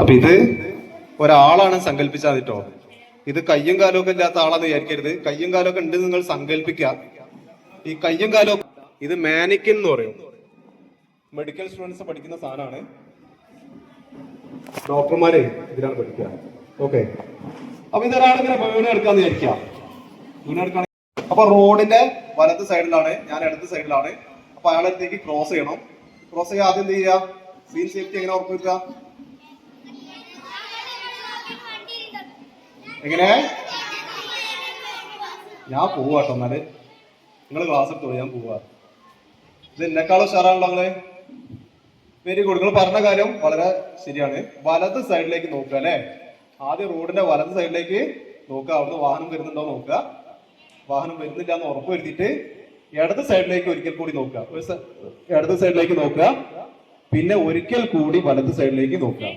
അപ്പൊ ഇത് ഒരാളാണ് സങ്കല്പിച്ചാൽ കേട്ടോ. ഇത് കയ്യും കാലമൊക്കെ ഇല്ലാത്ത ആളാന്ന് വിചാരിക്കരുത്. കയ്യും കാലമൊക്കെ ഉണ്ട് നിങ്ങൾ സങ്കല്പിക്കുക. ഈ കയ്യും കാലവും ഇത് മാനിക്കൻ എന്ന് പറയും. മെഡിക്കൽ സ്റ്റുഡൻസ് പഠിക്കുന്ന സാധനമാണ്. ഡോക്ടർമാരെ ഇതിലാണ് പഠിക്കുക. ഓക്കെ, അപ്പൊ ഇതൊരാളിങ്ങനെ വീണെടുക്കാന്ന് വിചാരിക്കാം. വീണെടുക്കാണ്. അപ്പൊ റോഡിന്റെ വലത് സൈഡിലാണ്, ഞാൻ ഇടത് സൈഡിലാണ്. അപ്പൊ അയാളടുത്തേക്ക് ക്രോസ് ചെയ്യണം. ക്രോസ് ചെയ്യാൻ ആദ്യം എന്ത് ചെയ്യുക? സീൻ സേഫ്റ്റി എങ്ങനെ ഉറപ്പുവെക്കുക? എങ്ങനെ? ഞാൻ പോവാട്ടോ. എന്നാല് നിങ്ങൾ ക്ലാസ് എടുത്തോളൂ, ഞാൻ പോവാ. ഇത് എന്നെക്കാളും ഉഷാറാണല്ലോ നിങ്ങള്. Very good. നിങ്ങൾ പറഞ്ഞ കാര്യം വളരെ ശരിയാണ്. വലത് സൈഡിലേക്ക് നോക്കുക അല്ലെ. ആദ്യം റോഡിന്റെ വലത് സൈഡിലേക്ക് നോക്കുക. അവിടുന്ന് വാഹനം വരുന്നുണ്ടോ നോക്കുക. വാഹനം വരുന്നില്ല എന്ന് ഉറപ്പ് വരുത്തിയിട്ട് ഇടത് സൈഡിലേക്ക് ഒരിക്കൽ കൂടി നോക്കുക. ഇടത് സൈഡിലേക്ക് നോക്കുക, പിന്നെ ഒരിക്കൽ കൂടി വലത് സൈഡിലേക്ക് നോക്കുക.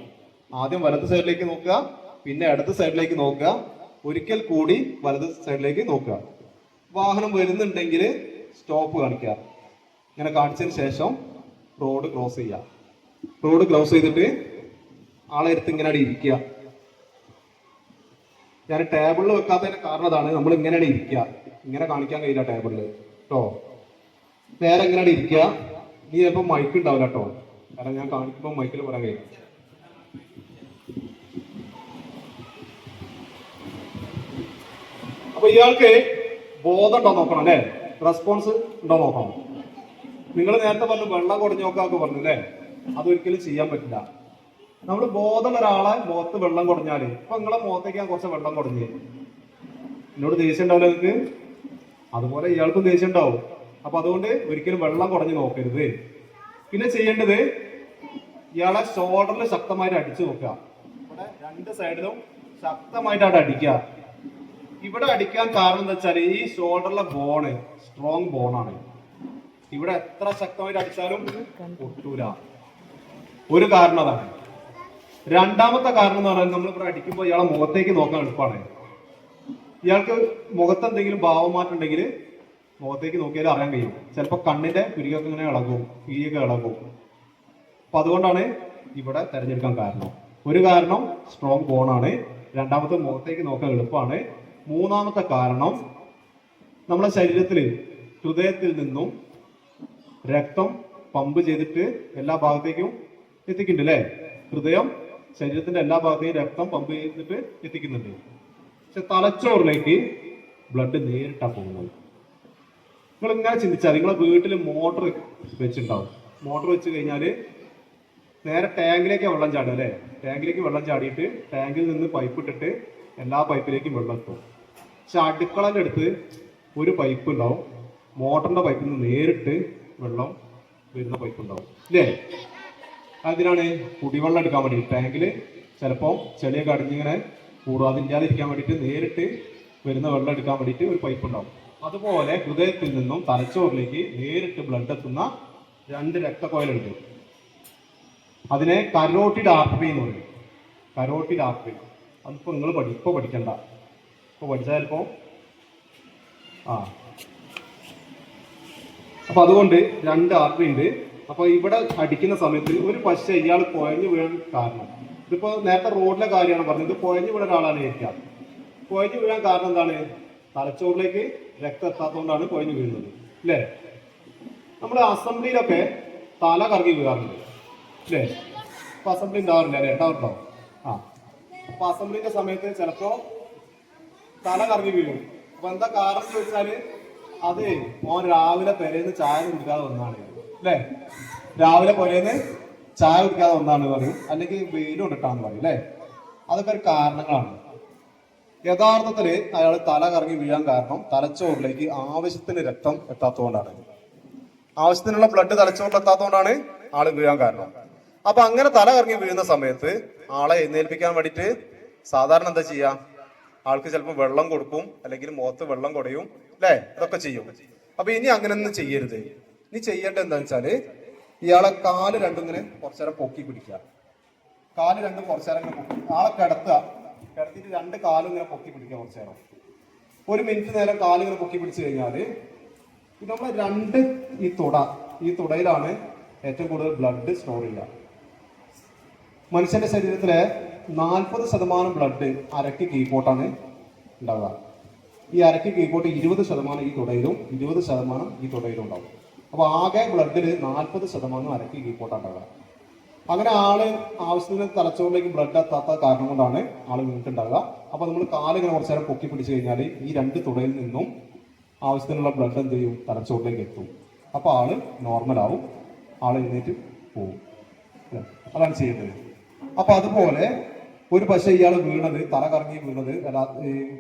ആദ്യം വലത് സൈഡിലേക്ക് നോക്കുക, പിന്നെ ഇടത് സൈഡിലേക്ക് നോക്കുക, ഒരിക്കൽ കൂടി വലത് സൈഡിലേക്ക് നോക്കുക. വാഹനം വരുന്നുണ്ടെങ്കിൽ സ്റ്റോപ്പ് കാണിക്കുക. ഇങ്ങനെ കാണിച്ചതിന് ശേഷം റോഡ് ക്രോസ് ചെയ്യുക. റോഡ് ക്രോസ് ചെയ്തിട്ട് ആളെ എടുത്ത് ഇങ്ങനെ ഇരിക്കുക. ഞാൻ ടേബിളിൽ വെക്കാത്തതിന്റെ കാരണം അതാണ്. നമ്മൾ ഇങ്ങനെയാണ് ഇരിക്കുക. ഇങ്ങനെ കാണിക്കാൻ കഴിയില്ല ടേബിളിൽ കേട്ടോ. നേരെ ഇങ്ങനെയാണ് ഇരിക്കുക. നീ ചിലപ്പോൾ മൈക്ക് ഉണ്ടാവില്ല കേട്ടോ, കാരണം ഞാൻ കാണിക്കുമ്പോൾ മൈക്കിൽ പറയാൻ കഴിയും. അപ്പൊ ഇയാൾക്ക് ബോധം ഉണ്ടോ നോക്കണം അല്ലെ, റെസ്പോൺസ് ഉണ്ടോ നോക്കണം. നിങ്ങൾ നേരത്തെ പറഞ്ഞു വെള്ളം കുടഞ്ഞു നോക്കാന്നൊക്കെ പറഞ്ഞു അല്ലെ. അതൊരിക്കലും ചെയ്യാൻ പറ്റില്ല. നമ്മൾ ബോധമുള്ള ഒരാളെ മുഖത്ത് വെള്ളം കുടഞ്ഞാല്, ഇപ്പൊ നിങ്ങളെ മുഖത്തേക്ക് ഞാൻ കുറച്ച് വെള്ളം കുടഞ്ഞ്, എന്നോട് ദേഷ്യം ഉണ്ടാവില്ല നിങ്ങൾക്ക്? അതുപോലെ ഇയാൾക്കും ദേഷ്യം ഉണ്ടാവും. അപ്പൊ അതുകൊണ്ട് ഒരിക്കലും വെള്ളം കുടഞ്ഞു നോക്കരുത്. പിന്നെ ചെയ്യേണ്ടത് ഇയാളെ ഷോൾഡറിൽ ശക്തമായിട്ട് അടിച്ചു നോക്കുക. ഇവിടെ രണ്ട് സൈഡിലും ശക്തമായിട്ടാണ് അടിക്കുക. ഇവിടെ അടിക്കാൻ കാരണം എന്താ വെച്ചാൽ ഈ ഷോൾഡറിലെ ബോണ് സ്ട്രോങ് ബോണാണ്. ഇവിടെ എത്ര ശക്തമായിട്ട് അടിച്ചാലും പൊട്ടൂല. ഒരു കാരണം അതാണ്. രണ്ടാമത്തെ കാരണം എന്ന് പറയുന്നത്, നമ്മൾ ഇവിടെ അടിക്കുമ്പോൾ ഇയാളെ മുഖത്തേക്ക് നോക്കാൻ എളുപ്പമാണ്. ഇയാൾക്ക് മുഖത്ത് എന്തെങ്കിലും ഭാവമാറ്റം ഉണ്ടെങ്കിൽ മുഖത്തേക്ക് നോക്കിയാൽ അറിയാൻ കഴിയും. ചിലപ്പോൾ കണ്ണിന്റെ കുരുകൊക്കെ ഇങ്ങനെ ഇളകും, കീയൊക്കെ ഇളകും. അപ്പൊ അതുകൊണ്ടാണ് ഇവിടെ തെരഞ്ഞെടുക്കാൻ കാരണം. ഒരു കാരണം സ്ട്രോങ് ബോണാണ്. രണ്ടാമത്തെ മുഖത്തേക്ക് നോക്കാൻ എളുപ്പമാണ്. മൂന്നാമത്തെ കാരണം, നമ്മുടെ ശരീരത്തിൽ ഹൃദയത്തിൽ നിന്നും രക്തം പമ്പ് ചെയ്തിട്ട് എല്ലാ ഭാഗത്തേക്കും എത്തിക്കുന്നുണ്ട് അല്ലേ. ഹൃദയം ശരീരത്തിന്റെ എല്ലാ ഭാഗത്തേക്കും രക്തം പമ്പ് ചെയ്തിട്ട് എത്തിക്കുന്നുണ്ട്. പക്ഷെ തലച്ചോറിലേക്ക് ബ്ലഡ് നേരിട്ടാ പോകുന്നത്. നിങ്ങൾ ഇങ്ങനെ ചിന്തിച്ചാൽ, നിങ്ങളെ വീട്ടിൽ മോട്ടർ വെച്ചിട്ടുണ്ടാവും. മോട്ടർ വെച്ച് കഴിഞ്ഞാല് നേരെ ടാങ്കിലേക്ക് വെള്ളം ചാടും അല്ലെ. ടാങ്കിലേക്ക് വെള്ളം ചാടിയിട്ട് ടാങ്കിൽ നിന്ന് പൈപ്പ് ഇട്ടിട്ട് എല്ലാ പൈപ്പിലേക്കും വെള്ളം എത്തും. പക്ഷെ അടുക്കളന്റെ അടുത്ത് ഒരു പൈപ്പ് ഉണ്ടാവും. മോട്ടറിന്റെ പൈപ്പിൽ നിന്ന് നേരിട്ട് വെള്ളം വരുന്ന പൈപ്പ് ഉണ്ടാവും ഇല്ലേ. അതിനാണ് കുടിവെള്ളം എടുക്കാൻ വേണ്ടി ടാങ്കിൽ ചിലപ്പോൾ ചെളിയൊക്കെ അടിഞ്ഞിങ്ങനെ കൂടാതില്ലാതിരിക്കാൻ വേണ്ടിയിട്ട് നേരിട്ട് വരുന്ന വെള്ളം എടുക്കാൻ വേണ്ടിയിട്ട് ഒരു പൈപ്പ് ഉണ്ടാവും. അതുപോലെ ഹൃദയത്തിൽ നിന്നും തലച്ചോറിലേക്ക് നേരിട്ട് ബ്ലഡ് എത്തുന്ന രണ്ട് രക്തക്കോയലുണ്ട്. അതിനെ കരോട്ടിഡ് ആർട്ടറി എന്ന് പറയും. Carotid artery. അതിപ്പോ നിങ്ങൾ ഇപ്പൊ പഠിക്കണ്ട. ഇപ്പൊ പഠിച്ചാൽ ചിലപ്പോ അപ്പൊ അതുകൊണ്ട് രണ്ട് ആർട്ടറി ഉണ്ട്. അപ്പൊ ഇവിടെ അടിക്കുന്ന സമയത്ത് ഒരു പശ ഇയാൾ കുഴഞ്ഞു വീഴാൻ കാരണം, ഇതിപ്പോ നേരത്തെ റോഡിലെ കാര്യമാണ് പറഞ്ഞത്. ഇത് കുഴഞ്ഞു വീഴ ഒരാളാണ് ഇരിക്കുക. കുഴഞ്ഞു വീഴാൻ കാരണം എന്താണ്? തലച്ചോറിലേക്ക് രക്തം എത്താത്തതുകൊണ്ടാണ് കുഴഞ്ഞു വീഴുന്നത് അല്ലേ. നമ്മുടെ അസംബ്ലിയിലൊക്കെ തല കറങ്ങി വീഴാറുണ്ട് അല്ലേ. അപ്പൊ അസംബ്ലി ഉണ്ടാവാറില്ല അല്ലെ? ഉണ്ടാവുണ്ടോ? അപ്പൊ അസംബ്ലിന്റെ സമയത്ത് ചിലപ്പോ തല കറങ്ങി വീഴും. അപ്പൊ എന്താ കാരണം ചോദിച്ചാല്, അത് മോൻ രാവിലെ പെരേന്ന് ചായ കുടിക്കാതെ വന്നാണ് അല്ലെ. രാവിലെ പെരേന്ന് ചായ കുടിക്കാതെ വന്നാണ് പറയും, അല്ലെങ്കിൽ വെയിൽ കൊണ്ടിട്ടാന്ന് പറയും അല്ലെ. അതൊക്കെ ഒരു കാരണങ്ങളാണ്. യഥാർത്ഥത്തില് അയാൾ തല കറങ്ങി വീഴാൻ കാരണം തലച്ചോറിലേക്ക് ആവശ്യത്തിന് രക്തം എത്താത്തതുകൊണ്ടാണ്. ആവശ്യത്തിനുള്ള ബ്ലഡ് തലച്ചോറിൽ എത്താത്തതുകൊണ്ടാണ് ആള് വീഴാൻ കാരണം. അപ്പൊ അങ്ങനെ തല കറങ്ങി വീഴുന്ന സമയത്ത് ആളെ എഴുന്നേൽപ്പിക്കാൻ വേണ്ടിയിട്ട് സാധാരണ എന്താ ചെയ്യാ? ആൾക്ക് ചിലപ്പോൾ വെള്ളം കൊടുക്കും, അല്ലെങ്കിൽ മുഖത്ത് വെള്ളം കുടയും അല്ലെ. ഇതൊക്കെ ചെയ്യും. അപ്പൊ ഇനി അങ്ങനെയൊന്നും ചെയ്യരുത്. ഇനി ചെയ്യേണ്ടത് എന്താന്ന് വെച്ചാല്, ഇയാളെ കാല് രണ്ടും ഇങ്ങനെ കുറച്ചേരം പൊക്കി പിടിക്കുക. കാല് രണ്ടും കുറച്ചേരം ഇങ്ങനെ പൊക്കി, ആളെ കിടത്തുക. കിടത്തിയിട്ട് രണ്ട് കാലും ഇങ്ങനെ പൊക്കി പിടിക്കുക കുറച്ചേരം. ഒരു മിനിറ്റ് നേരം കാലിങ്ങനെ പൊക്കി പിടിച്ചു കഴിഞ്ഞാല് നമ്മൾ രണ്ട് ഈ തുടയിലാണ് ഏറ്റവും കൂടുതൽ ബ്ലഡ് സ്റ്റോർ ചെയ്യുക. മനുഷ്യന്റെ ശരീരത്തിലെ 40% ബ്ലഡ് അരക്ക് കീഴ്പോട്ടാണ് ഉണ്ടാവുക. ഈ അരക്ക് കീഴ്പോട്ട് 20% ഈ തുടയിലും 20% ഈ തുടയിലും ഉണ്ടാവും. അപ്പൊ ആകെ ബ്ലഡിൽ 40% അരക്ക് കീഴ്പോട്ടാണ് ഉണ്ടാവുക. അങ്ങനെ ആള് ആവശ്യത്തിന് തലച്ചോറിലേക്ക് ബ്ലഡ് എത്താത്ത കാരണം കൊണ്ടാണ് ആള് വീണിട്ടുണ്ടാവുക. അപ്പൊ നമ്മൾ കാലിങ്ങനെ കുറച്ചു നേരം പൊക്കി പിടിച്ചു കഴിഞ്ഞാൽ ഈ 2 തുടയിൽ നിന്നും ആവശ്യത്തിനുള്ള ബ്ലഡ് എന്ത് ചെയ്യും, തലച്ചോറിലേക്ക് എത്തും. അപ്പൊ ആള് നോർമലാവും, ആള് എഴുന്നേറ്റ് പോവും. അതാണ് ചെയ്യേണ്ടത്. അപ്പൊ അതുപോലെ ഒരു പക്ഷേ ഇയാൾ വീണത്, തല കറങ്ങി വീണത്,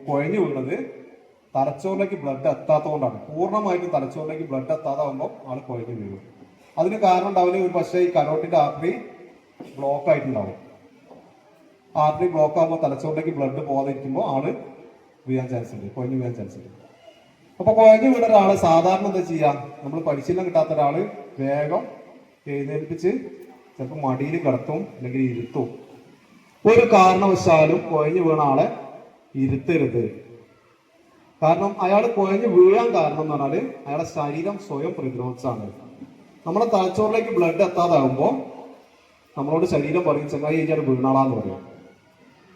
കുഴഞ്ഞു വീണത് തലച്ചോറിലേക്ക് ബ്ലഡ് എത്താത്തതുകൊണ്ടാണ്. പൂർണ്ണമായിട്ടും തലച്ചോറിലേക്ക് ബ്ലഡ് എത്താതാവുമ്പോൾ ആള് കുഴഞ്ഞു വീഴും. അതിന് കാരണം ഉണ്ടാവില്ല, ഒരു പക്ഷേ ഈ കരോട്ടിന്റെ ആർട്ടറി ബ്ലോക്ക് ആയിട്ടുണ്ടാവും. ആർട്ടറി ബ്ലോക്ക് ആകുമ്പോൾ തലച്ചോറിലേക്ക് ബ്ലഡ് പോകാതിരിക്കുമ്പോൾ ആള് വീഴാൻ ചാൻസ് ഉണ്ട്, കുഴഞ്ഞു വീഴാൻ ചാൻസ് ഉണ്ട്. അപ്പൊ കുഴഞ്ഞു വീണ ഒരാള് സാധാരണ എന്താ ചെയ്യാം, നമ്മൾ പരിശീലനം കിട്ടാത്ത ഒരാള് വേഗം എഴുന്നേൽപ്പിച്ച് ചിലപ്പോൾ മടിയിൽ കിടത്തും, അല്ലെങ്കിൽ ഇരുത്തും. ഒരു കാരണവശാലും കുഴഞ്ഞു വീണ ആളെ ഇരുത്തരുത്. കാരണം അയാൾ കുഴഞ്ഞു വീഴാൻ കാരണം എന്ന് പറഞ്ഞാല് അയാളുടെ ശരീരം സ്വയം പ്രതിരോധിച്ചാണ്. നമ്മുടെ തലച്ചോറിലേക്ക് ബ്ലഡ് എത്താതാകുമ്പോൾ നമ്മളോട് ശരീരം പറയും ചങ്ങായി കഴിഞ്ഞാൽ വീണാളാന്ന് പറയും.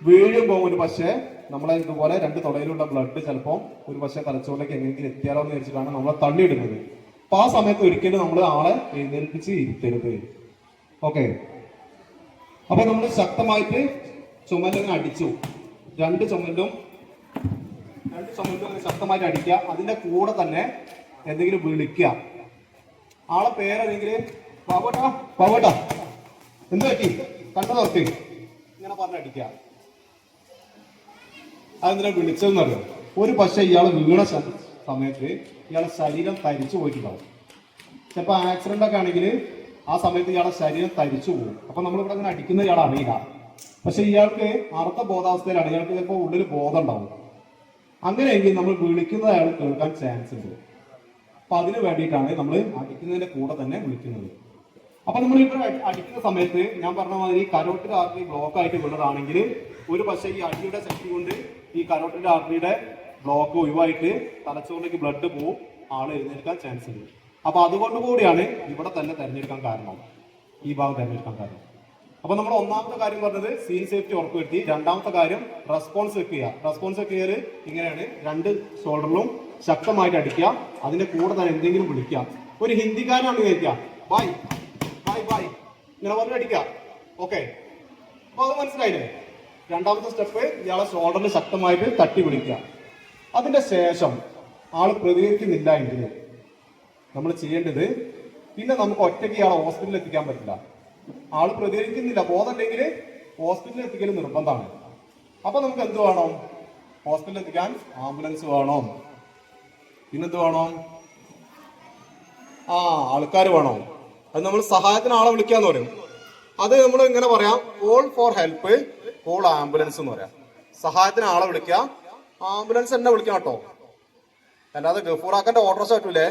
വീഴുമ്പോൾ ഒരു പക്ഷേ നമ്മളെ ഇതുപോലെ 2 തുടയിലുള്ള ബ്ലഡ് ചിലപ്പോൾ ഒരു പക്ഷേ തലച്ചോറിലേക്ക് എങ്ങനെയെങ്കിലും എത്തിയാലോ എന്ന് വിചാരിച്ചിട്ടാണ് നമ്മളെ തള്ളിയിടുന്നത്. അപ്പൊ ആ സമയത്ത് ഒരിക്കലും നമ്മൾ ആളെ എഴുന്നേൽപ്പിച്ച് ഇരുത്തരുത്. ഓക്കെ. അപ്പൊ നമ്മൾ ശക്തമായിട്ട് ചുമലിങ്ങനെ അടിച്ചു, 2 ചുമലും ശക്തമായിട്ട് അടിക്കുക. അതിന്റെ കൂടെ തന്നെ എന്തെങ്കിലും വിളിക്കുക. ആളെ പേരെങ്കിൽ പാവട്ടാ പാവട്ടാ എന്ത് പറ്റി കണ്ടു നോക്ക് ഇങ്ങനെ പറഞ്ഞടിക്കുക. അതെന്തിനാ വിളിച്ചതെന്നറിയോ? ഒരു പക്ഷെ ഇയാൾ വീണ സമയത്ത് ഇയാളെ ശരീരം തരിച്ചു പോയിട്ടുണ്ടാവും. ചിലപ്പോൾ ആക്സിഡന്റ് ഒക്കെ ആണെങ്കിൽ ആ സമയത്ത് ഇയാളുടെ ശരീരം തരിച്ചു പോകും. അപ്പൊ നമ്മളിവിടെ അങ്ങനെ അടിക്കുന്ന ഇയാൾ അറിയില്ല. പക്ഷെ ഇയാൾക്ക് അർദ്ധ ബോധാവസ്ഥയിലാണ്, ഇയാൾക്ക് ചിലപ്പോൾ ഉള്ളിൽ ബോധം ഉണ്ടാവും. അങ്ങനെയെങ്കിൽ നമ്മൾ വിളിക്കുന്നത് അയാൾ കേൾക്കാൻ ചാൻസ് ഉണ്ട്. അപ്പൊ അതിന് വേണ്ടിയിട്ടാണ് നമ്മൾ അടിക്കുന്നതിന്റെ കൂടെ തന്നെ വിളിക്കുന്നത്. അപ്പൊ നമ്മൾ ഇവിടെ അടിക്കുന്ന സമയത്ത് ഞാൻ പറഞ്ഞ മാതിരി കരോട്ടിഡ് ആർട്ടറി ബ്ലോക്ക് ആയിട്ട് വീണതാണെങ്കിൽ ഒരു പക്ഷേ ഈ അടിയുടെ ശക്തി കൊണ്ട് ഈ കരോട്ടിഡ് ആർട്ടറിയുടെ ബ്ലോക്ക് ഒഴിവായിട്ട് തലച്ചോറിലേക്ക് ബ്ലഡ് പോവും, ആൾ എഴുന്നേൽക്കാൻ ചാൻസ് ഉണ്ട്. അപ്പൊ അതുകൊണ്ട് കൂടിയാണ് ഇവിടെ തന്നെ തിരഞ്ഞെടുക്കാൻ കാരണം, ഈ ഭാഗം തിരഞ്ഞെടുക്കാൻ കാരണം. അപ്പൊ നമ്മൾ ഒന്നാമത്തെ കാര്യം പറഞ്ഞത് സീൻ സേഫ്റ്റി ഉറപ്പുവരുത്തി. രണ്ടാമത്തെ കാര്യം റെസ്പോൺസ് വെക്ക് ചെയ്യുക. റെസ്പോൺസ് വെക്ക് ചെയ്യൽ ഇങ്ങനെയാണ്, 2 ഷോൾഡറിലും ശക്തമായിട്ട് അടിക്കുക, അതിന്റെ കൂടെ തന്നെ എന്തെങ്കിലും വിളിക്കുക. ഒരു ഹിന്ദിക്കാരനാണ് വിചാരിക്കുക, ബൈ ബൈ ബൈ ഇങ്ങനെ പറഞ്ഞ് അടിക്കുക. ഓക്കെ, അപ്പൊ അത് മനസ്സിലായില്ലേ? രണ്ടാമത്തെ സ്റ്റെപ്പ് ഇയാളെ ഷോൾഡറിൽ ശക്തമായിട്ട് തട്ടി വിളിക്കുക. അതിന്റെ ശേഷം ആള് പ്രതികരിക്കുന്നില്ല എങ്കിൽ നമ്മൾ ചെയ്യേണ്ടത്, പിന്നെ നമുക്ക് ഒറ്റയ്ക്ക് ഇയാളെ ഹോസ്പിറ്റലിൽ എത്തിക്കാൻ പറ്റില്ല. ആള് പ്രതികരിക്കുന്നില്ല, ബോധമുണ്ടെങ്കിൽ ഹോസ്പിറ്റലിൽ എത്തിക്കൽ നിർബന്ധമാണ്. അപ്പൊ നമുക്ക് എന്ത് വേണം? ഹോസ്പിറ്റലിൽ എത്തിക്കാൻ ആംബുലൻസ് വേണം. പിന്നെന്ത് വേണം? ആൾക്കാർ വേണം. അത് നമ്മൾ സഹായത്തിന് ആളെ വിളിക്കാന്ന് പറയും. അത് നമ്മൾ ഇങ്ങനെ പറയാം, call for help, call ambulance എന്ന് പറയാം. സഹായത്തിന് ആളെ വിളിക്കുക, ആംബുലൻസ് തന്നെ വിളിക്കാം കേട്ടോ. അല്ലാതെ ഗഫൂറാക്കന്റെ ഓട്ടോറിക്ഷ പറ്റൂലേ,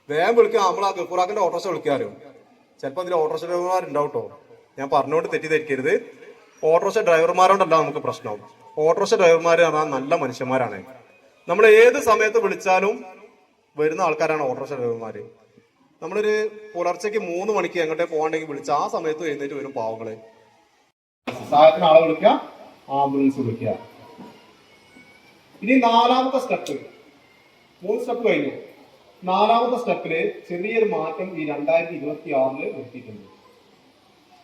വേഗം വിളിക്കുക. നമ്മൾ ആ ഗഫൂറാക്കന്റെ ഓട്ടോറിക്ഷ വിളിക്കാറോ? ചിലപ്പോൾ അതിൽ ഓട്ടോറിക്ഷ ഡ്രൈവർമാരുണ്ടാവും കേട്ടോ. ഞാൻ പറഞ്ഞുകൊണ്ട് തെറ്റിദ്ധരിക്കരുത്. ഓട്ടോറിക്ഷ ഡ്രൈവർമാരോണ്ടല്ല നമുക്ക് പ്രശ്നം. ഓട്ടോറിക്ഷ ഡ്രൈവർമാർ പറഞ്ഞാൽ നല്ല മനുഷ്യന്മാരാണ്. നമ്മൾ ഏത് സമയത്ത് വിളിച്ചാലും വരുന്ന ആൾക്കാരാണ് ഓട്ടോറിക്ഷ ഡ്രൈവർമാര്. നമ്മളൊരു പുലർച്ചയ്ക്ക് 3 മണിക്ക് എങ്ങോട്ടേ പോകണ്ടെങ്കിൽ വിളിച്ച ആ സമയത്ത് എഴുന്നേറ്റ് വരും പാവങ്ങള്. സഹായത്തിന് ആളെ വിളിക്കുക, ആംബുലൻസ് വിളിക്കുക. ഇനി 4ാമത്തെ സ്റ്റെപ്പ്, 3 സ്റ്റെപ്പ് കഴിഞ്ഞു. 4ാമത്തെ സ്റ്റെപ്പില് ചെറിയൊരു മാറ്റം ഈ 2026 വരുത്തിയിട്ടുണ്ട്.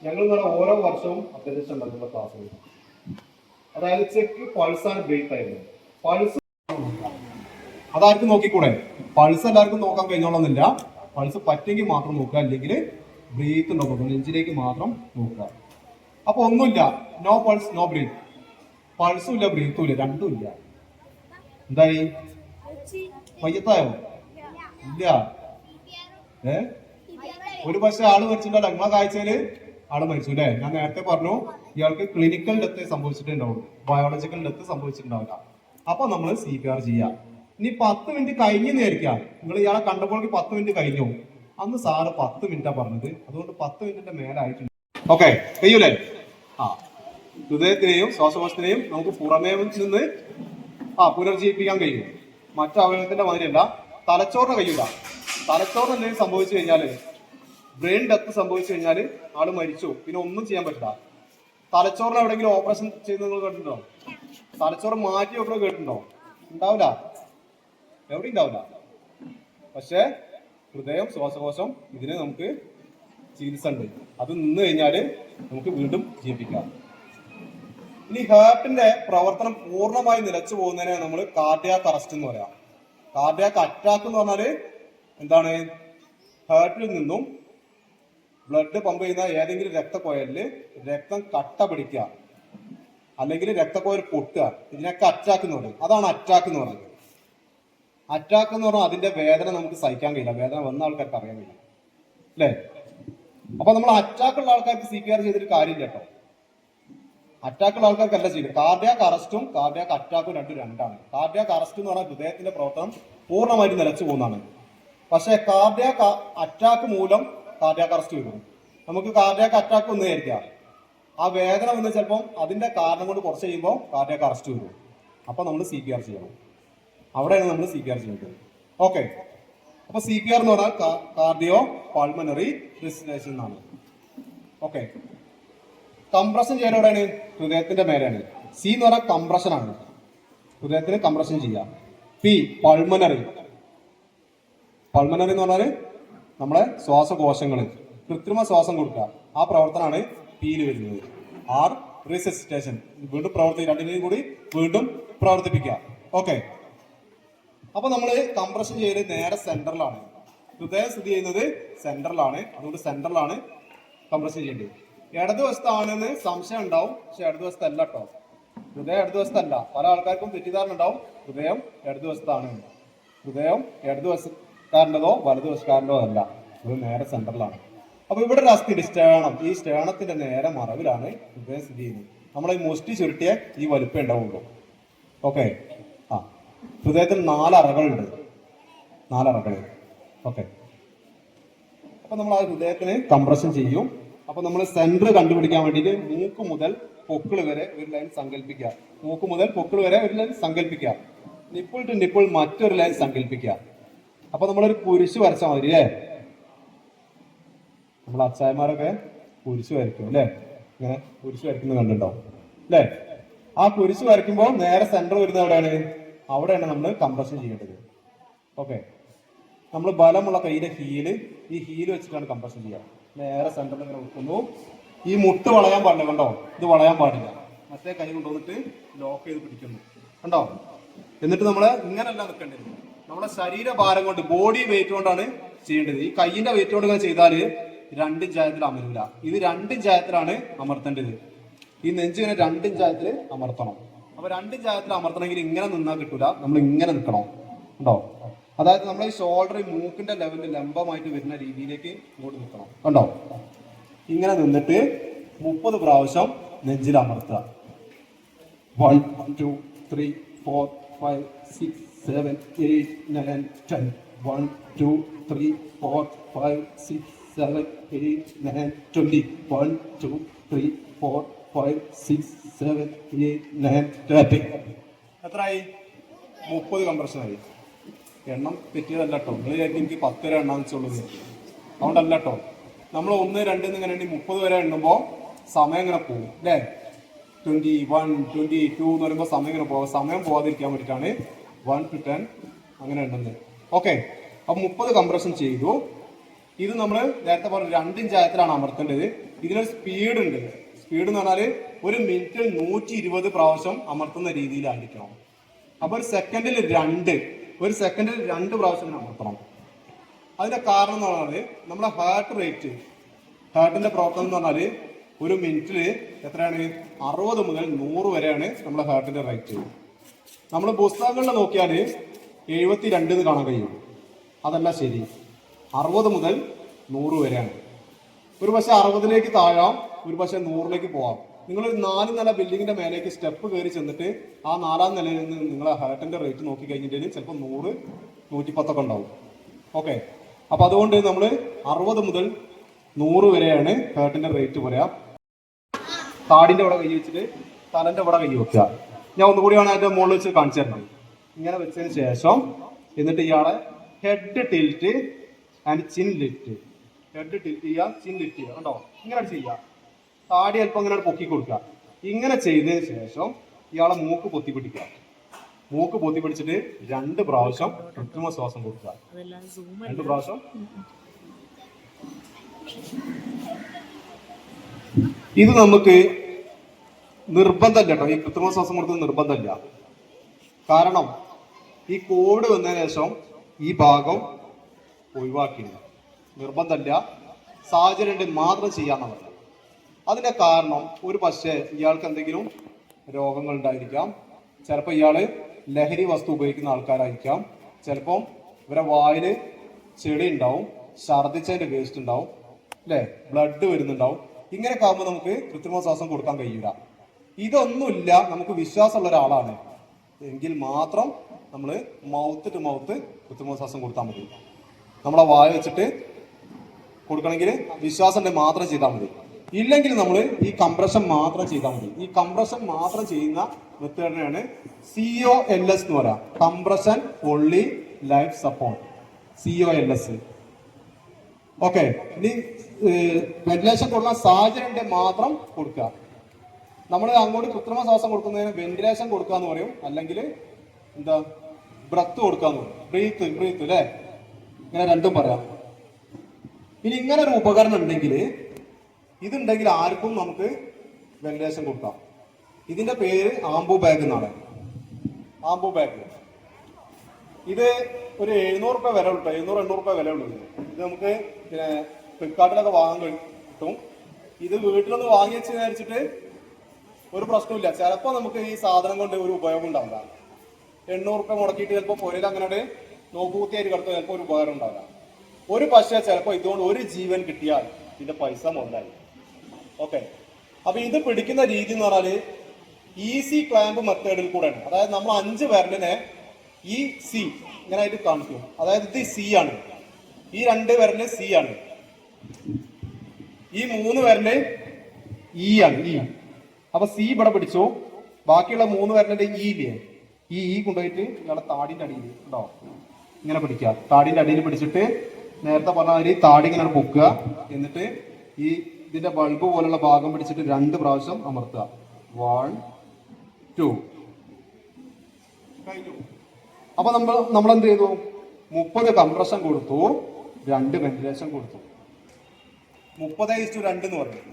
ഞങ്ങൾ ഇന്നലെ ഓരോ വർഷവും അഭ്യർത്ഥിച്ച നടത്തുന്ന ക്ലാസ്സുകൾ, അതായത് ചെക്ക്, പൾസ് ആൻഡ് ബ്രീത്ത് ആയിരുന്നു. പൾസ് അതാർക്കും നോക്കിക്കൂടെ? പൾസ് എല്ലാവർക്കും നോക്കാൻ കഴിഞ്ഞോളന്നില്ല. പൾസ് പറ്റെങ്കിൽ മാത്രം നോക്കുക, അല്ലെങ്കിൽ ബ്രീത്ത് ഉണ്ടോ നോക്കുക, നെഞ്ചിലേക്ക് മാത്രം നോക്കുക. അപ്പൊ ഒന്നുമില്ല, നോ പൾസ് നോ ബ്രീത്ത്. പൾസും ഇല്ല ബ്രീത്തും ഇല്ല, രണ്ടും ഇല്ല. എന്തായി? മയ്യത്തായോ? ഇല്ല. ഒരു പക്ഷെ ആള് മരിച്ചിട്ടുണ്ടല്ലോ, നിങ്ങളെ കാഴ്ചയില് ആള് മരിച്ചു അല്ലേ? ഞാൻ നേരത്തെ പറഞ്ഞു ഇയാൾക്ക് ക്ലിനിക്കൽ ഡെത്ത് സംഭവിച്ചിട്ടുണ്ടാവും, ബയോളജിക്കൽ ഡെത്ത് സംഭവിച്ചിട്ടുണ്ടാവില്ല. അപ്പൊ നമ്മൾ CPR ചെയ്യാം. ഇനി 10 മിനിറ്റ് കഴിഞ്ഞ് നേരിക്കാം. നിങ്ങൾ ഇയാളെ കണ്ടപ്പോഴേക്ക് 10 മിനിറ്റ് കഴിഞ്ഞു. അന്ന് സാറ് 10 മിനിറ്റാ പറഞ്ഞത്, അതുകൊണ്ട് 10 മിനിറ്റിന്റെ മേലായിട്ടുണ്ട്. ഓക്കെ, കഴിയൂലേ? ഹൃദയത്തിനെയും ശ്വാസകോശത്തിനെയും നമുക്ക് പുറമേ നിന്ന് പുനർജീവിപ്പിക്കാൻ കഴിയും. മറ്റു അവയവത്തിന്റെ മാതിരിയല്ല. തലച്ചോറിന് കഴിയൂല. തലച്ചോറിന് എന്തെങ്കിലും സംഭവിച്ചു കഴിഞ്ഞാല് ബ്രെയിൻ ഡെത്ത് സംഭവിച്ചു കഴിഞ്ഞാൽ ആള് മരിച്ചു, പിന്നെ ഒന്നും ചെയ്യാൻ പറ്റില്ല. തലച്ചോറിന് എവിടെയെങ്കിലും ഓപ്പറേഷൻ ചെയ്ത് നിങ്ങൾ കേട്ടിട്ടുണ്ടോ? തലച്ചോറ് മാറ്റി വെക്കണോ കേട്ടിട്ടുണ്ടോ? ഉണ്ടാവില്ല, എവിടെ ഉണ്ടാവില്ല. പക്ഷെ ഹൃദയം, ശ്വാസകോശം ഇതിന് നമുക്ക് ചികിത്സ ഉണ്ട്. അത് നിന്ന് കഴിഞ്ഞാൽ നമുക്ക് വീണ്ടും ജീവിക്കാം. ഇനി ഹാർട്ടിന്റെ പ്രവർത്തനം പൂർണ്ണമായി നിലച്ചു പോകുന്നതിനെ നമ്മൾ കാർഡിയാക് അറസ്റ്റ് എന്ന് പറയാം. കാർഡിയാക് അറ്റാക്ക് എന്ന് പറഞ്ഞാല് എന്താണ്? ഹാർട്ടിൽ നിന്നും ബ്ലഡ് പമ്പ് ചെയ്യുന്ന ഏതെങ്കിലും രക്തക്കൊഴലില് രക്തം കട്ട പിടിക്കുക, അല്ലെങ്കിൽ രക്തക്കൊഴൽ പൊട്ടുക, ഇതിനൊക്കെ അറ്റാക്ക് എന്ന് പറയും. അതാണ് അറ്റാക്ക് എന്ന് പറയുന്നത്. അറ്റാക്ക് എന്ന് പറഞ്ഞാൽ അതിന്റെ വേദന നമുക്ക് സഹിക്കാൻ കഴിയില്ല, വേദന വന്ന ആൾക്കാർക്ക് അറിയാൻ കഴിയില്ല, അല്ലേ? അപ്പൊ നമ്മൾ അറ്റാക്ക് ഉള്ള ആൾക്കാർക്ക് CPR ചെയ്തിട്ട് കാര്യമില്ല കേട്ടോ. അറ്റാക്കുള്ള ആൾക്കാർക്കല്ല ചെയ്യുന്നത്. കാർഡിയാക് അറസ്റ്റും കാർഡിയാക് അറ്റാക്കും രണ്ടാണ്. കാർഡിയാക് അറസ്റ്റ് എന്ന് പറഞ്ഞാൽ ഹൃദയത്തിന്റെ പ്രവർത്തനം പൂർണ്ണമായിട്ട് നിലച്ചു പോകുന്നതാണ്. പക്ഷെ കാർഡിയാക് അറ്റാക്ക് മൂലം കാർഡിയാക് അറസ്റ്റ് വരും. നമുക്ക് കാർഡിയാക് അറ്റാക്ക് വന്നു വിചാരിക്കാം, ആ വേദന വന്ന് ചിലപ്പം അതിന്റെ കാരണം കൊണ്ട് കുറച്ച് കഴിയുമ്പോൾ കാർഡിയാക് അറസ്റ്റ് വരും. അപ്പൊ നമ്മൾ CPR ചെയ്യണം. അവിടെയാണ് നമ്മൾ CPR ചെയ്യുന്നത്. ഓക്കെ, അപ്പൊ CPR എന്ന് പറഞ്ഞാൽ കാർഡിയോ പൾമണറി റെസിസ്റ്റേഷൻ എന്നാണ്. ഓക്കെ, കംപ്രഷൻ ചെയ്യൽ എവിടെയാണ്? ഹൃദയത്തിന്റെ മേലെയാണ്. C എന്ന് പറഞ്ഞാൽ കംപ്രഷൻ ആണ്, ഹൃദയത്തിന് കംപ്രഷൻ ചെയ്യാം. P pulmonary. പൾമണറി എന്ന് പറഞ്ഞാൽ നമ്മളെ ശ്വാസകോശങ്ങൾ കൃത്രിമ ശ്വാസം കൊടുക്കുക, ആ പ്രവർത്തനമാണ് Pയിൽ വരുന്നത്. R റെസിസ്റ്റേഷൻ, വീണ്ടും രണ്ടിനെയും കൂടി വീണ്ടും പ്രവർത്തിപ്പിക്കുക. ഓക്കെ, അപ്പൊ നമ്മൾ കംപ്രഷൻ ചെയ്യൽ നേരെ സെന്ററിലാണ്. ഹൃദയം സ്ഥിതി ചെയ്യുന്നത് സെന്ററിലാണ്, അതുകൊണ്ട് സെന്ററിലാണ് കംപ്രഷൻ ചെയ്യേണ്ടത്. ഇടതുവശത്താണെന്ന് സംശയം ഉണ്ടാവും, പക്ഷെ ഇടതുവശത്തല്ല കേട്ടോ. ഹൃദയം ഇടതുവശത്തല്ല. പല ആൾക്കാർക്കും തെറ്റിദ്ധാരണ ഉണ്ടാവും ഹൃദയം ഇടതുവശത്താണ്. ഹൃദയം ഇടതുവശക്കാരൻ്റെതോ വലതുവശക്കാരൻ്റെതോ അല്ല, ഇത് നേരെ സെന്ററിലാണ്. അപ്പൊ ഇവിടെ ഒരു അസ്ഥി സ്റ്റേണം, ഈ സ്റ്റേണത്തിന്റെ നേരെ മറവിലാണ് ഹൃദയം സ്ഥിതി ചെയ്യുന്നത്. നമ്മളെ ഈ മുഷ്ടി ചുരുട്ടിയ ഈ വലുപ്പം ഉണ്ടാവുള്ളൂ. ഓക്കെ, ആ ഹൃദയത്തിന് 4 അറകളുണ്ട്, 4 അറകൾ. ഓക്കെ, അപ്പൊ നമ്മൾ ആ ഹൃദയത്തിന് കംപ്രഷൻ ചെയ്യും. അപ്പൊ നമ്മൾ സെന്റർ കണ്ടുപിടിക്കാൻ വേണ്ടിയിട്ട് മൂക്ക് മുതൽ പൊക്കിൾ വരെ ഒരു ലൈൻ സങ്കല്പിക്കുക. മൂക്ക് മുതൽ പൊക്കിൾ വരെ ഒരു ലൈൻ സങ്കല്പിക്കുക. നിപ്പിൾ ടു നിപ്പിൾ മറ്റൊരു ലൈൻ സങ്കല്പിക്കുക. അപ്പൊ നമ്മളൊരു കുരിശ് വരച്ചാൽ മതി അല്ലേ? നമ്മൾ അച്ചായന്മാരൊക്കെ കുരിശ് വരയ്ക്കും അല്ലേ? ഇങ്ങനെ കുരിശ് വരയ്ക്കുന്നത് കണ്ടിട്ടുണ്ടാവും അല്ലേ? ആ കുരിശ് വരയ്ക്കുമ്പോൾ നേരെ സെന്റർ വരുന്നത് എവിടെയാണ്? അവിടെയാണ് നമ്മൾ കംപ്രഷൻ ചെയ്യേണ്ടത്. ഓക്കെ, നമ്മൾ ബലമുള്ള കൈയിലെ ഈ ഹീല് വെച്ചിട്ടാണ് കംപ്രഷൻ ചെയ്യുക. നേരെ സെന്ററിൽ ഇങ്ങനെ വെക്കുന്നു. ഈ മുട്ട് വളയാൻ പാടില്ല, കണ്ടോ? ഇത് വളയാൻ പാടില്ല. മറ്റേ കൈ കൊണ്ടുവന്നിട്ട് ലോക്ക് ചെയ്ത് പിടിക്കുന്നു, കണ്ടോ? എന്നിട്ട് നമ്മൾ ഇങ്ങനെയല്ല നിൽക്കേണ്ടത്, നമ്മുടെ ശരീരഭാരം കൊണ്ട്, ബോഡി വെയിറ്റ് കൊണ്ടാണ് ചെയ്യേണ്ടത്. ഈ കൈയിന്റെ വെയിറ്റ് കൊണ്ട് ഇങ്ങനെ ചെയ്താല് 2 ഇഞ്ച് ആയത്തിൽ അമരില്ല. ഇത് 2 ഇഞ്ച് ആയത്തിലാണ് അമർത്തേണ്ടത്. ഈ നെഞ്ച് ഇങ്ങനെ 2 ഇഞ്ച് ആയത്തിൽ അമർത്തണം. അപ്പൊ 2 ഇഞ്ച് ആയത്തിൽ അമർത്തണമെങ്കിൽ ഇങ്ങനെ നിന്നാൽ കിട്ടൂല, നമ്മൾ ഇങ്ങനെ നിൽക്കണം, കണ്ടോ? അതായത് നമ്മൾ ഈ ഷോൾഡർ മൂക്കിന്റെ ലെവലിൽ ലംബമായിട്ട് വരുന്ന രീതിയിലേക്ക് ഇങ്ങോട്ട് നിൽക്കണം, കണ്ടോ? ഇങ്ങനെ നിന്നിട്ട് 30 പ്രാവശ്യം നെഞ്ചിൽ അമർത്തുക. 1 2 3 4 5 6 7 8 9 10. 1 2 3 4 5 6 7 8 9 20. 1 2 3 4 5 6 7 8 9 20. എത്രയായി? 30 കംപ്രഷനായി. എണ്ണം തെറ്റിയതല്ല കേട്ടോ. നിങ്ങൾ വിചാരിക്കും എനിക്ക് 10 വരെ എണ്ണാന്ന് വെച്ചുള്ളത്, അതുകൊണ്ടല്ല കേട്ടോ. നമ്മൾ 1 2 ഇങ്ങനെ എണ്ണി 30 വരെ എണ്ണുമ്പോൾ സമയം ഇങ്ങനെ പോകും അല്ലേ? 21 22 എന്ന് പറയുമ്പോൾ സമയം ഇങ്ങനെ പോകും. സമയം പോകാതിരിക്കാൻ വേണ്ടിയിട്ടാണ് 1 to 10 അങ്ങനെ എണ്ണുന്നത്. ഓക്കെ, അപ്പൊ 30 കംപ്രഷൻ ചെയ്തു. ഇത് നമ്മൾ നേരത്തെ പറഞ്ഞ 2 ഇഞ്ച് ആയത്തിലാണ് അമർത്തേണ്ടത്. ഇതിനൊരു സ്പീഡ് ഉണ്ട്. സ്പീഡ് എന്ന് പറഞ്ഞാൽ 1 മിനിറ്റിൽ 120 പ്രാവശ്യം അമർത്തുന്ന രീതിയിലായിരിക്കണം. അപ്പൊ ഒരു സെക്കൻഡിൽ 2 പ്രാവശ്യം അമർത്തണം. അതിന്റെ കാരണം എന്ന് പറഞ്ഞാൽ നമ്മുടെ ഹാർട്ടിന്റെ പ്രവർത്തനം എന്ന് പറഞ്ഞാൽ 1 മിനിറ്റിൽ എത്രയാണ്? 60 മുതൽ 100 വരെയാണ് നമ്മുടെ ഹാർട്ടിന്റെ റേറ്റ്. നമ്മൾ പുസ്തകങ്ങളിൽ നോക്കിയാൽ 72 എന്ന് കാണാൻ കഴിയും. അതല്ല ശരി, 60 മുതൽ 100 വരെയാണ്. ഒരു പക്ഷെ 60ലേക്ക് താഴാം, ഒരു പക്ഷെ 100ലേക്ക് പോവാം. നിങ്ങളൊരു 4 നില ബിൽഡിങ്ങിന്റെ മേലേക്ക് സ്റ്റെപ്പ് കയറി ചെന്നിട്ട് ആ 4ാം നിലയിൽ നിന്ന് നിങ്ങളെ ഹാർട്ടിന്റെ റേറ്റ് നോക്കി കഴിഞ്ഞിട്ടുണ്ടെങ്കിൽ ചിലപ്പോൾ 100 110 ഒക്കെ ഉണ്ടാവും. ഓക്കെ, അപ്പൊ അതുകൊണ്ട് നമ്മൾ 60 മുതൽ 100 വരെയാണ് ഹാർട്ടിന്റെ റേറ്റ് പറയാം. താടിന്റെ അവിടെ കൈ വെച്ചിട്ട് തലന്റെ അവിടെ കൈ വെക്കുക. ഞാൻ ഒന്നുകൂടിയാണ് അതിന്റെ മുകളിൽ വെച്ച് കാണിച്ചു തരുന്നത്. ഇങ്ങനെ വെച്ചതിന് ശേഷം എന്നിട്ട് ഇയാളെ head tilt and chin lift. Head tilt ചെയ്യുക, ചിൻ ലിഫ്റ്റ് ചെയ്യുക. കണ്ടോ? ഇങ്ങനെ ചെയ്യുക. താടി അല്പം ഇങ്ങനെ പൊക്കി കൊടുക്കുക. ഇങ്ങനെ ചെയ്തതിന് ശേഷം ഇയാളെ മൂക്ക് പൊത്തി പിടിക്കുക. മൂക്ക് പൊത്തി പിടിച്ചിട്ട് 2 പ്രാവശ്യം കൃത്രിമ ശ്വാസം കൊടുക്കുക. 2 പ്രാവശ്യം. ഇത് നമുക്ക് നിർബന്ധമല്ല കേട്ടോ, ഈ കൃത്രിമ ശ്വാസം കൊടുക്കുന്നത് നിർബന്ധമല്ല. കാരണം ഈ കോവിഡ് വന്നതിന് ശേഷം ഈ ഭാഗം ഒഴിവാക്കിയില്ല. നിർബന്ധമല്ല, സാഹചര്യം മാത്രം ചെയ്യാന്നാണ് പറഞ്ഞത്. അതിന്റെ കാരണം ഒരു പക്ഷേ ഇയാൾക്ക് എന്തെങ്കിലും രോഗങ്ങൾ ഉണ്ടായിരിക്കാം. ചിലപ്പോൾ ഇയാള് ലഹരി വസ്തു ഉപയോഗിക്കുന്ന ആൾക്കാരായിരിക്കാം. ചിലപ്പം ഇവരെ വായില് ചെളി ഉണ്ടാവും, ഛർദിച്ചതിന്റെ വേസ്റ്റ് ഉണ്ടാവും, അല്ലെ, ബ്ലഡ് വരുന്നുണ്ടാവും. ഇങ്ങനെയൊക്കെ ആകുമ്പോൾ നമുക്ക് കൃത്രിമ ശ്വാസം കൊടുക്കാൻ കഴിയില്ല. ഇതൊന്നുമില്ല, നമുക്ക് വിശ്വാസമുള്ള ഒരാളാണ് എങ്കിൽ മാത്രം നമ്മൾ മൗത്ത് ടു മൗത്ത് കൃത്രിമ ശ്വാസം കൊടുത്താൽ മതി. നമ്മളെ വായ വെച്ചിട്ട് കൊടുക്കണമെങ്കിൽ വിശ്വാസം ഉണ്ടെങ്കിൽ മാത്രം ചെയ്താൽ മതി. ഇല്ലെങ്കിൽ നമ്മൾ ഈ കംപ്രഷൻ മാത്രം ചെയ്താൽ മതി. ഈ കംപ്രഷൻ മാത്രം ചെയ്യുന്ന മെത്തേഡിനെയാണ് COLS എന്ന് പറയാം, compression only life support, COLS. Okay. ഇനി വെന്റിലേഷൻ കൊടുക്കാൻ സാഹചര്യം മാത്രം കൊടുക്കുക. നമ്മൾ അങ്ങോട്ട് കൃത്രിമ ശ്വാസം കൊടുക്കുന്നതിന് വെന്റിലേഷൻ കൊടുക്കുക എന്ന് പറയും, അല്ലെങ്കിൽ എന്താ ബ്രത്ത് കൊടുക്കുക എന്ന് പറയും, ബ്രീത്ത് അല്ലേ, ഇങ്ങനെ രണ്ടും പറയാം. ഇനി ഇങ്ങനെ ഒരു ഉപകരണം ഉണ്ടെങ്കിൽ, ഇതുണ്ടെങ്കിൽ ആർക്കും നമുക്ക് വെന്റിലേഷൻ കൊടുക്കാം. ഇതിന്റെ പേര് ആംബു ബാഗ് എന്നാണ്. Ambu bag. ഇത് ഒരു 700 രൂപ വില ഉള്ളൂ, 700-800 രൂപ വില ഉള്ളത്. ഇത് നമുക്ക് പിന്നെ ഫ്ലിപ്കാർട്ടിലൊക്കെ വാങ്ങാൻ കിട്ടും. ഇത് വീട്ടിലൊന്ന് വാങ്ങി വെച്ച് വിചാരിച്ചിട്ട് ഒരു പ്രശ്നമില്ല. ചിലപ്പോൾ നമുക്ക് ഈ സാധനം കൊണ്ട് ഒരു ഉപയോഗം ഉണ്ടാവില്ല. 800 രൂപ മുടക്കിയിട്ട് ചിലപ്പോൾ പൊരയിൽ അങ്ങനെ നോക്കുകൂത്തിയായിട്ട് കിടത്തുക, ചിലപ്പോൾ ഒരു ഉപകാരം ഉണ്ടാവില്ല. ഒരു പക്ഷേ ചിലപ്പോൾ ഇതുകൊണ്ട് ഒരു ജീവൻ കിട്ടിയാൽ ഇതിന്റെ പൈസ മുതലായി. ഓക്കെ. അപ്പൊ ഇത് പിടിക്കുന്ന രീതി എന്ന് പറഞ്ഞാല് ഈസി ക്ലാമ്പ് മെത്തേഡിൽ കൂടെയാണ്. അതായത് നമ്മൾ 5 വിരലിനെ ഈ സി ഇങ്ങനെ ആയിട്ട് കാണിക്കും. അതായത് ഇത് സി ആണ്, ഈ 2 വിരല് സി ആണ്, ഈ 3 വിരല് ഇ ആണ്, ഇ. അപ്പൊ സി ഇവിടെ പിടിച്ചു, ബാക്കിയുള്ള 3 വിരലിന്റെ ഇ ഇല്ലേ, ഈ കൊണ്ടുപോയിട്ട് ഇയാളെ താടിന്റെ അടിയിൽ ഉണ്ടോ ഇങ്ങനെ പിടിക്കുക. താടിന്റെ അടിയിൽ പിടിച്ചിട്ട് നേരത്തെ പറഞ്ഞ മാതിരി താടി ഇങ്ങനെ പൊക്കുക. എന്നിട്ട് ഈ ഇതിന്റെ ബൾബ് പോലുള്ള ഭാഗം പിടിച്ചിട്ട് 2 പ്രാവശ്യം അമർത്തുക. 1 2 കഴിഞ്ഞു. അപ്പൊ നമ്മൾ എന്ത് ചെയ്തു? 30 കംപ്രഷൻ കൊടുത്തു, 2 വെന്റിലേഷൻ കൊടുത്തു. 30:2 എന്ന് പറയും.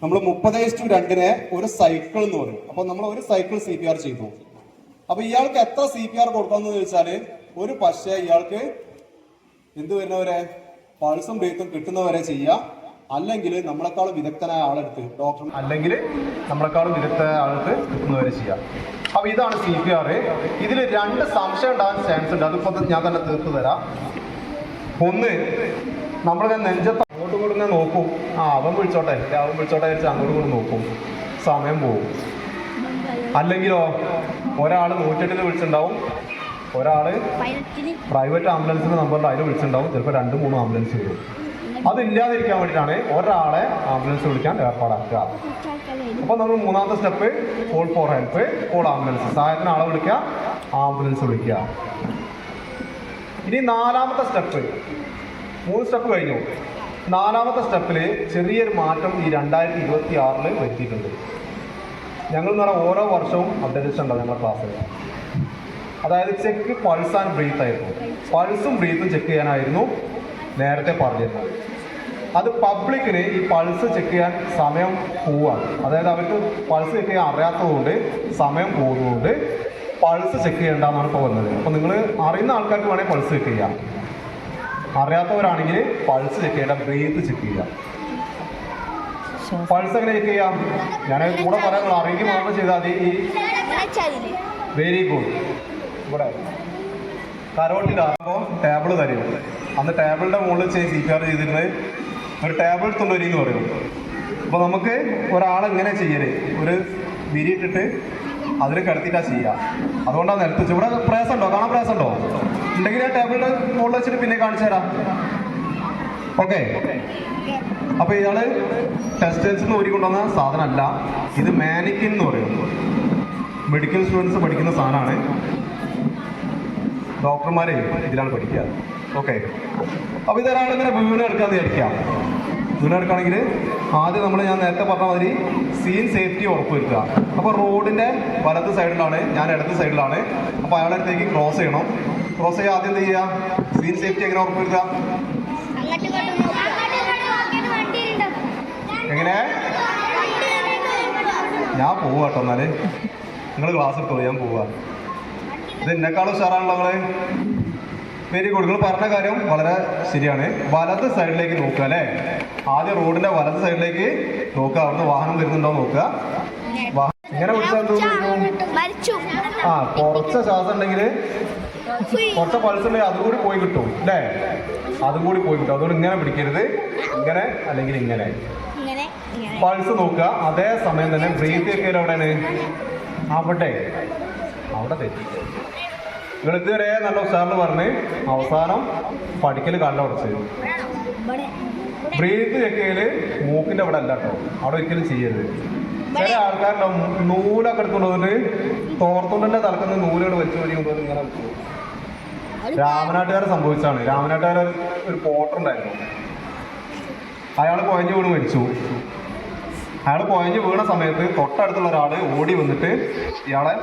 നമ്മൾ 30:2 ഒരു സൈക്കിൾ എന്ന് പറയും. അപ്പൊ നമ്മൾ ഒരു സൈക്കിൾ CPR ചെയ്തു. അപ്പൊ ഇയാൾക്ക് എത്ര CPR കൊടുക്കാന്ന് ചോദിച്ചാല്, ഒരു പക്ഷേ ഇയാൾക്ക് എന്ത് വരുന്നവരെ പൾസും ബ്രീത്തും കിട്ടുന്നവരെ ചെയ്യുക, അല്ലെങ്കിൽ നമ്മളെക്കാളും വിദഗ്ധനായ ആളെടുത്ത് ഡോക്ടർ, അല്ലെങ്കിൽ നമ്മളെക്കാളും വിദഗ്ധനായ ആളെടുത്ത് കിട്ടുന്നവരെ ചെയ്യാം. അപ്പൊ ഇതാണ് CPR. ഇതിൽ 2 സംശയം ഉണ്ടാകാൻ ചാൻസ് ഉണ്ട്. അതിപ്പോ ഞാൻ തന്നെ തീർത്തു തരാം. ഒന്ന്, നമ്മൾ നെഞ്ചത്ത് അങ്ങോട്ടും കൂടെ ഇങ്ങനെ നോക്കും. അവൻ വിളിച്ചോട്ടെ വെച്ച് അങ്ങോട്ടും കൂടെ നോക്കും, സമയം പോകും. അല്ലെങ്കിലോ ഒരാൾ 108 വിളിച്ചിട്ടുണ്ടാവും, ഒരാള് പ്രൈവറ്റ് ആംബുലൻസിന്റെ നമ്പറിൽ അതിൽ വിളിച്ചിട്ടുണ്ടാവും. ചിലപ്പോൾ 2-3 ആംബുലൻസ് വരും. അതില്ലാതിരിക്കാൻ വേണ്ടിയിട്ടാണ് ഒരാളെ ആംബുലൻസ് വിളിക്കാൻ ഏർപ്പാടാക്കുക. അപ്പൊ നമ്മൾ 3ാമത്തെ step call for help, call ambulance, സഹായത്തിന് ആളെ വിളിക്കുക, ആംബുലൻസ് വിളിക്കുക. ഇനി 4ാമത്തെ സ്റ്റെപ്പ്, 3 സ്റ്റെപ്പ് കഴിഞ്ഞു. 4ാമത്തെ സ്റ്റെപ്പില് ചെറിയൊരു മാറ്റം ഈ 2026 വരുത്തിയിട്ടുണ്ട്. ഞങ്ങൾ എന്ന് പറഞ്ഞാൽ ഓരോ വർഷവും അപ്ഡേഷൻ ഉണ്ടാവും ഞങ്ങളുടെ ക്ലാസ്സിൽ. അതായത് ചെക്ക് പൾസ് ആൻഡ് ബ്രീത്ത് ആയിരുന്നു. പൾസും ബ്രീത്തും ചെക്ക് ചെയ്യാനായിരുന്നു നേരത്തെ പറഞ്ഞിരുന്നത്. അത് പബ്ലിക്കിന് ഈ പൾസ് ചെക്ക് ചെയ്യാൻ സമയം പോവുകയാണ്. അതായത് അവർക്ക് പൾസ് ചെക്ക് ചെയ്യാൻ അറിയാത്തതുകൊണ്ട്, സമയം പോകുന്നതുകൊണ്ട് പൾസ് ചെക്ക് ചെയ്യേണ്ടെന്നാണ് ഇപ്പോൾ വന്നത്. അപ്പോൾ നിങ്ങൾ അറിയുന്ന ആൾക്കാർക്ക് വേണമെങ്കിൽ പൾസ് ചെക്ക് ചെയ്യാം, അറിയാത്തവരാണെങ്കിൽ പൾസ് ചെക്ക് ചെയ്യേണ്ട, ബ്രീത്ത് ചെക്ക് ചെയ്യാം. പൾസ് എങ്ങനെ ചെക്ക് ചെയ്യാം? ഞാൻ കൂടെ പറയാൻ അറിയിക്കും മാത്രം ചെയ്താൽ മതി. Very good. ഇവിടെ കരോട്ടിലാകുമ്പോൾ ടേബിൾ തരും. അന്ന് ടേബിളിൻ്റെ മുകളിൽ CPR ചെയ്തിരുന്നത് ഒരു ടേബിൾ തൊണ്ണൂരി എന്ന് പറയും. അപ്പോൾ നമുക്ക് ഒരാളെങ്ങനെ ചെയ്യല്, ഒരു വിരിയിട്ടിട്ട് അതിൽ കിടത്തിയിട്ടാണ് ചെയ്യുക. അതുകൊണ്ടാണ് നിലത്ത്. ഇവിടെ പ്രയാസമുണ്ടോ? കാണാൻ പ്രയാസമുണ്ടോ? ഉണ്ടെങ്കിൽ ആ ടേബിളിൻ്റെ മുകളിൽ വെച്ചിട്ട് പിന്നെ കാണിച്ചു തരാം. ഓക്കെ. അപ്പോൾ ഇയാള് ടെക്സ്റ്റൈൽസിൽ നിന്ന് ഊരിക്കൊണ്ടുവന്ന സാധനമല്ല, ഇത് മാനിക്കിൻ എന്ന് പറയും. മെഡിക്കൽ സ്റ്റുഡൻസ് പഠിക്കുന്ന സാധനമാണ്. ഡോക്ടർമാരെ ഇതിലാണ് പഠിക്കുക. ഓക്കെ, അപ്പോൾ ഇതൊരാളിങ്ങനെ വീണ് എടുക്കാന്ന് വിചാരിക്കാം. വീണ് എടുക്കുകയാണെങ്കിൽ ആദ്യം ഞാൻ നേരത്തെ പറഞ്ഞ മാതിരി സീൻ സേഫ്റ്റി ഉറപ്പുവരുത്തുക. അപ്പോൾ റോഡിൻ്റെ വലത് സൈഡിലാണ്, ഞാൻ ഇടത് സൈഡിലാണ്. അപ്പോൾ അയാളുടെ അടുത്തേക്ക് ക്രോസ് ചെയ്യണം. ക്രോസ് ചെയ്യാൻ ആദ്യം എന്ത് ചെയ്യുക? സീൻ സേഫ്റ്റി എങ്ങനെ ഉറപ്പുവരുത്തുക? എങ്ങനെ? ഞാൻ പോവാ കേട്ടോ. എന്നാല് നിങ്ങൾ ക്ലാസ് എടുത്തോ, ഞാൻ പോവാ. ഇത് എന്നെക്കാളും ഉഷാറാണല്ലോ നിങ്ങള്. Very good. നിങ്ങൾ പറഞ്ഞ കാര്യം വളരെ ശരിയാണ്. വലത് സൈഡിലേക്ക് നോക്കുക അല്ലേ? ആദ്യം റോഡിന്റെ വലത് സൈഡിലേക്ക് നോക്കുക. അവിടുന്ന് വാഹനം വരുന്നുണ്ടോ നോക്കുക. ഇങ്ങനെ വിളിച്ചാൽ കുറച്ച് ശ്വാസം ഉണ്ടെങ്കിൽ, കുറച്ച് പൾസ് ഉണ്ടെങ്കിൽ അതും കൂടി പോയി കിട്ടും അല്ലേ? അതും കൂടി പോയി കിട്ടും. അതുകൊണ്ട് ഇങ്ങനെ പിടിക്കരുത്, ഇങ്ങനെ അല്ലെങ്കിൽ ഇങ്ങനെ. പൾസ് നോക്കുക. അതേ സമയം തന്നെ ബ്രീത്ത് ചെയ്യൽ എവിടെയാണ്? അവിടെ തെറ്റി. നിങ്ങൾ ഇതുവരെ നല്ല ഉഷാറിന് പറഞ്ഞ് അവസാനം പഠിക്കൽ കണ്ടുടച്ച്. ബ്രീത്ത് ചെക്കയില് മൂക്കിന്റെ അവിടെ അല്ല കേട്ടോ, അവിടെ ഒരിക്കലും ചെയ്യരുത്. ചില ആൾക്കാരുണ്ടാവും നൂലൊക്കെ എടുത്തുകൊണ്ട് വന്നിട്ട് തോർത്തുണ്ടന്റെ തലക്കുന്ന നൂലുകൾ വെച്ച് വഴിയുമ്പോൾ ഇങ്ങനെ വെച്ചു. രാമനാട്ടുകാരെ സംഭവിച്ചാണ്. രാമനാട്ടുകാർ ഒരു പോട്ടർ ഉണ്ടായിരുന്നു, അയാൾ കുഴഞ്ഞു വീണ് മരിച്ചു. അയാൾ കുഴഞ്ഞു വീണ സമയത്ത് തൊട്ടടുത്തുള്ള ഒരാൾ ഓടി വന്നിട്ട് ഇയാളെ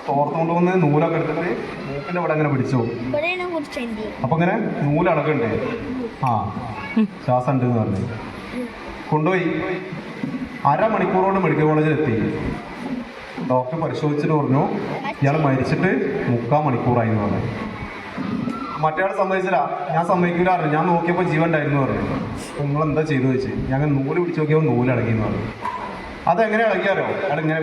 തോർത്തുകൊണ്ട് വന്ന് നൂലൊക്കെ എടുത്തിട്ട് മൂക്കിന്റെ ഇവിടെ അങ്ങനെ പിടിച്ചു. അപ്പൊ ഇങ്ങനെ നൂലടക്കുണ്ട്. ശ്വാസം ഉണ്ട് എന്ന് പറഞ്ഞു കൊണ്ടുപോയി. അരമണിക്കൂറോട് മെഡിക്കൽ കോളേജിൽ എത്തി. ഡോക്ടർ പരിശോധിച്ചിട്ട് പറഞ്ഞു ഇയാൾ മരിച്ചിട്ട് 3/4 മണിക്കൂറായി എന്ന് പറഞ്ഞു. മറ്റേയാൾ സമ്മതിച്ചില്ല. ഞാൻ സമ്മതിക്കില്ലായിരുന്നു, ഞാൻ നോക്കിയപ്പോൾ ജീവൻ ഉണ്ടായിരുന്നു പറഞ്ഞു. നിങ്ങൾ എന്താ ചെയ്തു വെച്ച് ഞാൻ നൂല് പിടിച്ച് നോക്കിയപ്പോൾ നൂല് ഇളകി എന്ന് പറഞ്ഞു. അതെങ്ങനെ ഇളകിയാലോ? അയാൾ ഇങ്ങനെ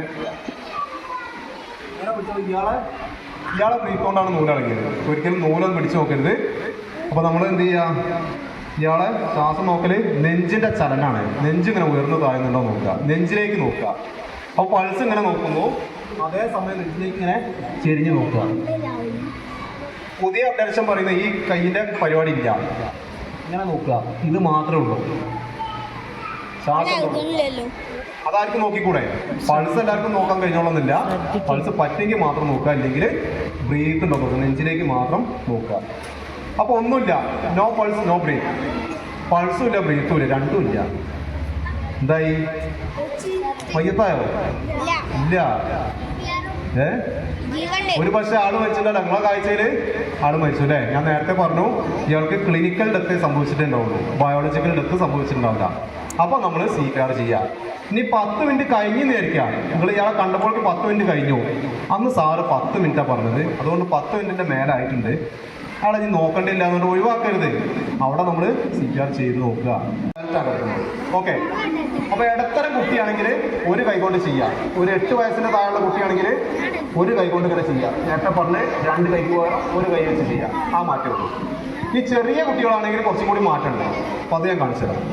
ഇയാളെ ബ്രീത്തോണ്ടാണ് നൂല് ഇളകിയത്. ഒരിക്കലും നൂലൊന്നും പിടിച്ചു നോക്കരുത്. അപ്പോൾ നമ്മൾ എന്ത് ചെയ്യുക? ഇയാളെ ശ്വാസം നോക്കല് നെഞ്ചിന്റെ ചലനാണ്. നെഞ്ചിങ്ങനെ ഉയർന്നു താഴുന്നുണ്ടോ നോക്കുക, നെഞ്ചിലേക്ക് നോക്കുക. അപ്പോൾ പൾസ് ഇങ്ങനെ നോക്കുന്നു, അതേസമയം നെഞ്ചിലേക്ക് ഇങ്ങനെ ചെരിഞ്ഞ് നോക്കുക. പുതിയ അപ്ഡേഷൻ പറയുന്ന ഈ കൈയിന്റെ പരിപാടി ഇല്ല, ഇങ്ങനെ നോക്കുക. ഇത് മാത്രമേ ഉള്ളൂ. ശ്വാസം അതാർക്കും നോക്കിക്കൂടെ? പൾസ് എല്ലാവർക്കും നോക്കാൻ കഴിഞ്ഞോളന്നില്ല. പൾസ് പറ്റെങ്കിൽ മാത്രം നോക്കുക, അല്ലെങ്കിൽ ബ്രീത്ത് ഉണ്ടോ നോക്കുക. നെഞ്ചിലേക്ക് മാത്രം നോക്കുക. അപ്പോൾ ഒന്നുമില്ല, നോ പൾസ് നോ ബ്രീത്ത്. പൾസും ഇല്ല ബ്രീത്തും ഇല്ല, രണ്ടും ഇല്ല. എന്തായി? മയ്യത്തായോ? ഇല്ല. ഒരു പക്ഷേ ആള് മരിച്ചിട്ടുണ്ടല്ലോ. നിങ്ങളെ കാഴ്ചയില് ആള് മരിച്ചു അല്ലേ? ഞാൻ നേരത്തെ പറഞ്ഞു ഇയാൾക്ക് ക്ലിനിക്കൽ ഡെത്ത് സംഭവിച്ചിട്ടുണ്ടാവുള്ളൂ, ബയോളജിക്കൽ ഡെത്ത് സംഭവിച്ചിട്ടുണ്ടാവില്ല. അപ്പൊ നമ്മൾ CPR ചെയ്യാം. ഇനി 10 മിനിറ്റ് കഴിഞ്ഞ് നേരിക്കാം. നിങ്ങൾ ഇയാളെ കണ്ടപ്പോഴേക്ക് 10 മിനിറ്റ് കഴിഞ്ഞു. അന്ന് സാറ് 10 മിനിറ്റാണ് പറഞ്ഞത്. അതുകൊണ്ട് 10 മിനിറ്റിന്റെ മേലായിട്ടുണ്ട്. ആളെ ഇനി നോക്കണ്ടില്ല എന്നുകൊണ്ട് ഒഴിവാക്കരുത്. അവിടെ നമ്മൾ CPR ചെയ്ത് നോക്കുക. ഓക്കെ. അപ്പൊ ഇടത്തരം കുട്ടിയാണെങ്കിൽ ഒരു കൈകൊണ്ട് ചെയ്യാം. ഒരു 8 വയസ്സിന്റെ താഴെയുള്ള കുട്ടിയാണെങ്കിൽ ഒരു കൈകൊണ്ട് ഇങ്ങനെ ചെയ്യാം. നേരത്തെ പറഞ്ഞ് 2 കൈക്ക് പകരം ഒരു കൈ വെച്ച് ചെയ്യാം. ആ മാറ്റമുള്ളൂ. ഈ ചെറിയ കുട്ടികളാണെങ്കിൽ കുറച്ചും കൂടി മാറ്റമുണ്ട്. അപ്പൊ അത് ഞാൻ കാണിച്ചു തരാം.